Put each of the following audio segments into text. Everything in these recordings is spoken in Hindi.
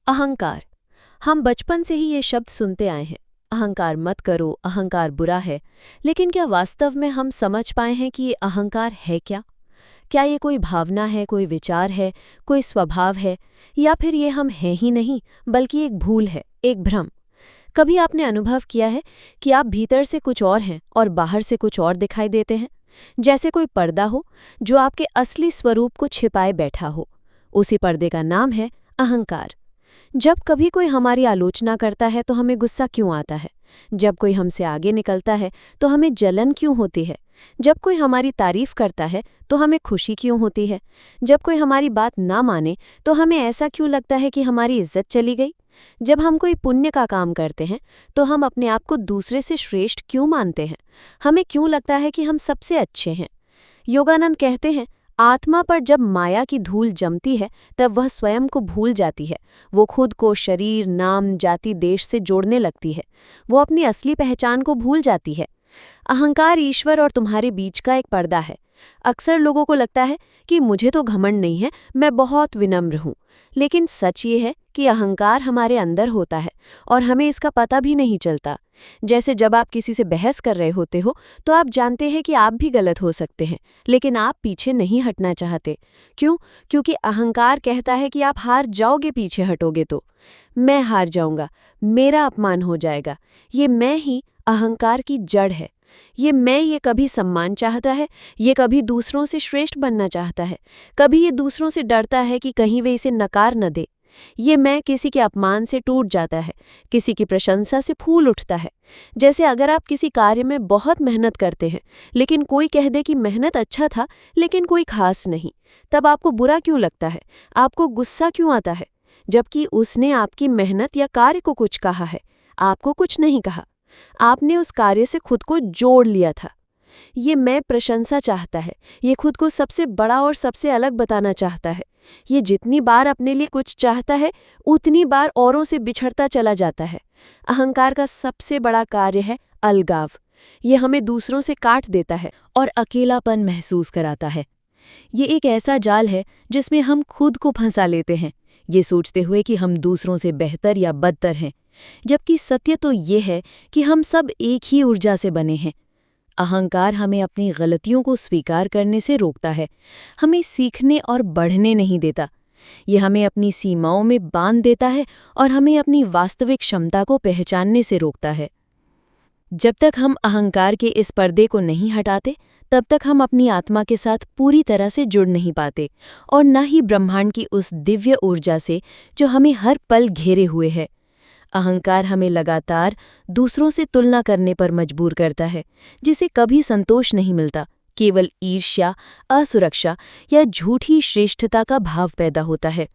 अहंकार। हम बचपन से ही ये शब्द सुनते आए हैं। अहंकार मत करो, अहंकार बुरा है। लेकिन क्या वास्तव में हम समझ पाए हैं कि ये अहंकार है क्या? क्या ये कोई भावना है, कोई विचार है, कोई स्वभाव है, या फिर ये हम हैं ही नहीं बल्कि एक भूल है, एक भ्रम? कभी आपने अनुभव किया है कि आप भीतर से कुछ और हैं और बाहर से कुछ और दिखाई देते हैं? जैसे कोई पर्दा हो जो आपके असली स्वरूप को छिपाए बैठा हो। उसी पर्दे का नाम है अहंकार। जब कभी कोई हमारी आलोचना करता है तो हमें गुस्सा क्यों आता है? जब कोई हमसे आगे निकलता है तो हमें जलन क्यों होती है? जब कोई हमारी तारीफ करता है तो हमें खुशी क्यों होती है? जब कोई हमारी बात ना माने तो हमें ऐसा क्यों लगता है कि हमारी इज्जत चली गई? जब हम कोई पुण्य का काम करते हैं तो हम अपने आप को दूसरे से श्रेष्ठ क्यों मानते हैं? हमें क्यों लगता है कि हम सबसे अच्छे हैं? योगानंद कहते हैं, आत्मा पर जब माया की धूल जमती है तब वह स्वयं को भूल जाती है। वो खुद को शरीर, नाम, जाति, देश से जोड़ने लगती है। वो अपनी असली पहचान को भूल जाती है। अहंकार ईश्वर और तुम्हारे बीच का एक पर्दा है। अक्सर लोगों को लगता है कि मुझे तो घमंड नहीं है, मैं बहुत विनम्र हूँ। लेकिन सच ये है कि अहंकार हमारे अंदर होता है और हमें इसका पता भी नहीं चलता। जैसे जब आप किसी से बहस कर रहे होते हो तो आप जानते हैं कि आप भी गलत हो सकते हैं, लेकिन आप पीछे नहीं हटना चाहते। क्यों? क्योंकि अहंकार कहता है कि आप हार जाओगे पीछे हटोगे तो। मैं हार जाऊंगा, मेरा अपमान हो जाएगा। ये मैं ही अहंकार की जड़ है। ये कभी सम्मान चाहता है, ये कभी दूसरों से श्रेष्ठ बनना चाहता है, कभी ये दूसरों से डरता है कि कहीं वे इसे नकार न दे। ये मैं किसी के अपमान से टूट जाता है, किसी की प्रशंसा से फूल उठता है। जैसे अगर आप किसी कार्य में बहुत मेहनत करते हैं, लेकिन कोई कह दे कि मेहनत अच्छा था लेकिन कोई खास नहीं, तब आपको बुरा क्यों लगता है? आपको गुस्सा क्यों आता है? जबकि उसने आपकी मेहनत या कार्य को कुछ कहा है, आपको कुछ नहीं कहा। आपने उस कार्य से खुद को जोड़ लिया था। ये मैं प्रशंसा चाहता है, ये खुद को सबसे बड़ा और सबसे अलग बताना चाहता है। ये जितनी बार अपने लिए कुछ चाहता है उतनी बार औरों से बिछड़ता चला जाता है। अहंकार का सबसे बड़ा कार्य है अलगाव। ये हमें दूसरों से काट देता है और अकेलापन महसूस कराता है। ये एक ऐसा जाल है जिसमें हम खुद को फंसा लेते हैं, ये सोचते हुए कि हम दूसरों से बेहतर या बदतर हैं, जबकि सत्य तो ये है कि हम सब एक ही ऊर्जा से बने हैं। अहंकार हमें अपनी गलतियों को स्वीकार करने से रोकता है, हमें सीखने और बढ़ने नहीं देता। ये हमें अपनी सीमाओं में बांध देता है और हमें अपनी वास्तविक क्षमता को पहचानने से रोकता है। जब तक हम अहंकार के इस पर्दे को नहीं हटाते, तब तक हम अपनी आत्मा के साथ पूरी तरह से जुड़ नहीं पाते और न ही ब्रह्मांड की उस दिव्य ऊर्जा से जो हमें हर पल घेरे हुए है। अहंकार हमें लगातार दूसरों से तुलना करने पर मजबूर करता है, जिसे कभी संतोष नहीं मिलता। केवल ईर्ष्या, असुरक्षा या झूठी श्रेष्ठता का भाव पैदा होता है।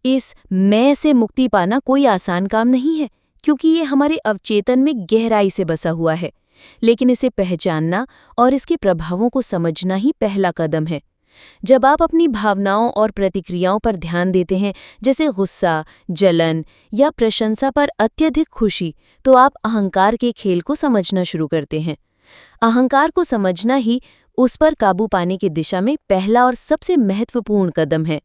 इस मैं से मुक्ति पाना कोई आसान काम नहीं है, क्योंकि ये हमारे अवचेतन में गहराई से बसा हुआ है। लेकिन इसे पहचानना और इसके प्रभावों को समझना ही पहला कदम है। जब आप अपनी भावनाओं और प्रतिक्रियाओं पर ध्यान देते हैं, जैसे गुस्सा, जलन या प्रशंसा पर अत्यधिक खुशी, तो आप अहंकार के खेल को समझना शुरू करते हैं। अहंकार को समझना ही उस पर काबू पाने की दिशा में पहला और सबसे महत्वपूर्ण कदम है।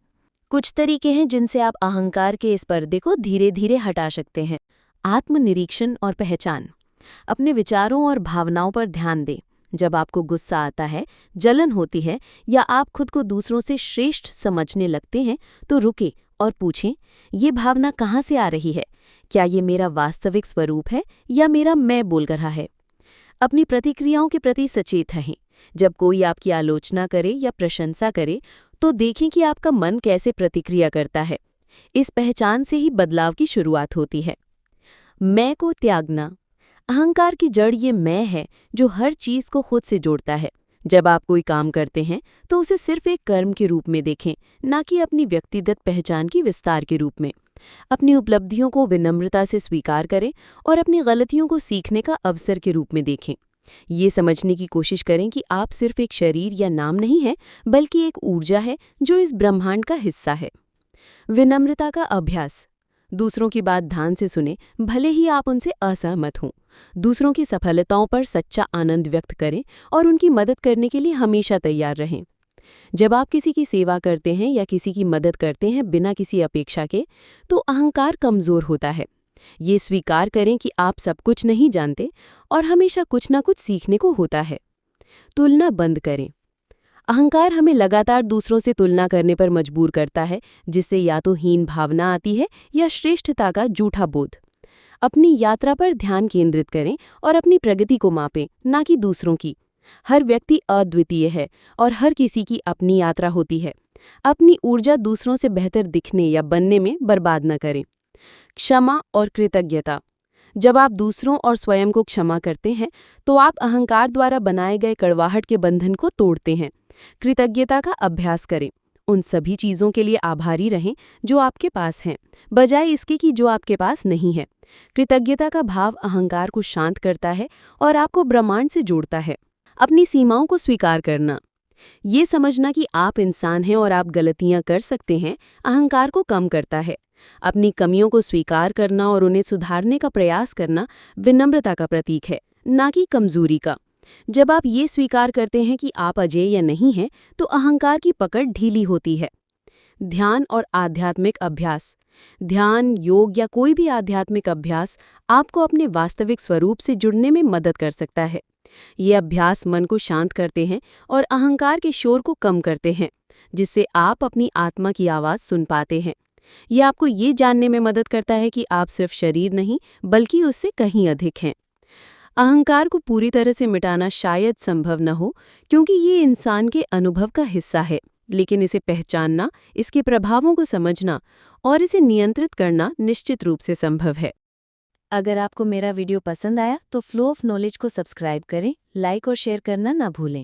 कुछ तरीके हैं जिनसे आप अहंकार के इस पर्दे को धीरे धीरे हटा सकते हैं। आत्मनिरीक्षण और पहचान। अपने विचारों और भावनाओं पर ध्यान दें। जब आपको गुस्सा आता है, जलन होती है या आप खुद को दूसरों से श्रेष्ठ समझने लगते हैं, तो रुकें और पूछें, ये भावना कहाँ से आ रही है? क्या ये मेरा वास्तविक स्वरूप है या मेरा मैं बोल रहा है? अपनी प्रतिक्रियाओं के प्रति सचेत रहें। जब कोई आपकी आलोचना करे या प्रशंसा करे, तो देखें कि आपका मन कैसे प्रतिक्रिया करता है। इस पहचान से ही बदलाव की शुरुआत होती है। मैं को त्यागना। अहंकार की जड़ ये मैं है जो हर चीज़ को खुद से जोड़ता है। जब आप कोई काम करते हैं तो उसे सिर्फ एक कर्म के रूप में देखें, ना कि अपनी व्यक्तिगत पहचान की विस्तार के रूप में। अपनी उपलब्धियों को विनम्रता से स्वीकार करें और अपनी गलतियों को सीखने का अवसर के रूप में देखें। ये समझने की कोशिश करें कि आप सिर्फ एक शरीर या नाम नहीं हैं, बल्कि एक ऊर्जा है जो इस ब्रह्मांड का हिस्सा है। विनम्रता का अभ्यास। दूसरों की बात ध्यान से सुनें, भले ही आप उनसे असहमत हों। दूसरों की सफलताओं पर सच्चा आनंद व्यक्त करें और उनकी मदद करने के लिए हमेशा तैयार रहें। जब आप किसी की सेवा करते हैं या किसी की मदद करते हैं बिना किसी अपेक्षा के, तो अहंकार कमज़ोर होता है। ये स्वीकार करें कि आप सब कुछ नहीं जानते और हमेशा कुछ ना कुछ सीखने को होता है। तुलना बंद करें। अहंकार हमें लगातार दूसरों से तुलना करने पर मजबूर करता है, जिससे या तो हीन भावना आती है या श्रेष्ठता का झूठा बोध। अपनी यात्रा पर ध्यान केंद्रित करें और अपनी प्रगति को मापें, ना कि दूसरों की। हर व्यक्ति अद्वितीय है और हर किसी की अपनी यात्रा होती है। अपनी ऊर्जा दूसरों से बेहतर दिखने या बनने में बर्बाद न करें। क्षमा और कृतज्ञता। जब आप दूसरों और स्वयं को क्षमा करते हैं, तो आप अहंकार द्वारा बनाए गए कड़वाहट के बंधन को तोड़ते हैं। कृतज्ञता का अभ्यास करें। उन सभी चीज़ों के लिए आभारी रहें जो आपके पास हैं, बजाय इसके कि जो आपके पास नहीं है। कृतज्ञता का भाव अहंकार को शांत करता है और आपको ब्रह्मांड से जोड़ता है। अपनी सीमाओं को स्वीकार करना। ये समझना कि आप इंसान हैं और आप गलतियां कर सकते हैं, अहंकार को कम करता है। अपनी कमियों को स्वीकार करना और उन्हें सुधारने का प्रयास करना विनम्रता का प्रतीक है, ना कि कमजोरी का। जब आप ये स्वीकार करते हैं कि आप अजेय या नहीं हैं, तो अहंकार की पकड़ ढीली होती है। ध्यान और आध्यात्मिक अभ्यास। ध्यान, योग या कोई भी आध्यात्मिक अभ्यास आपको अपने वास्तविक स्वरूप से जुड़ने में मदद कर सकता है। ये अभ्यास मन को शांत करते हैं और अहंकार के शोर को कम करते हैं, जिससे आप अपनी आत्मा की आवाज़ सुन पाते हैं। ये आपको ये जानने में मदद करता है कि आप सिर्फ शरीर नहीं, बल्कि उससे कहीं अधिक हैं। अहंकार को पूरी तरह से मिटाना शायद संभव न हो, क्योंकि ये इंसान के अनुभव का हिस्सा है, लेकिन इसे पहचानना, इसके प्रभावों को समझना और इसे नियंत्रित करना निश्चित रूप से संभव है। अगर आपको मेरा वीडियो पसंद आया तो फ्लो ऑफ नॉलेज को सब्सक्राइब करें, लाइक और शेयर करना ना भूलें।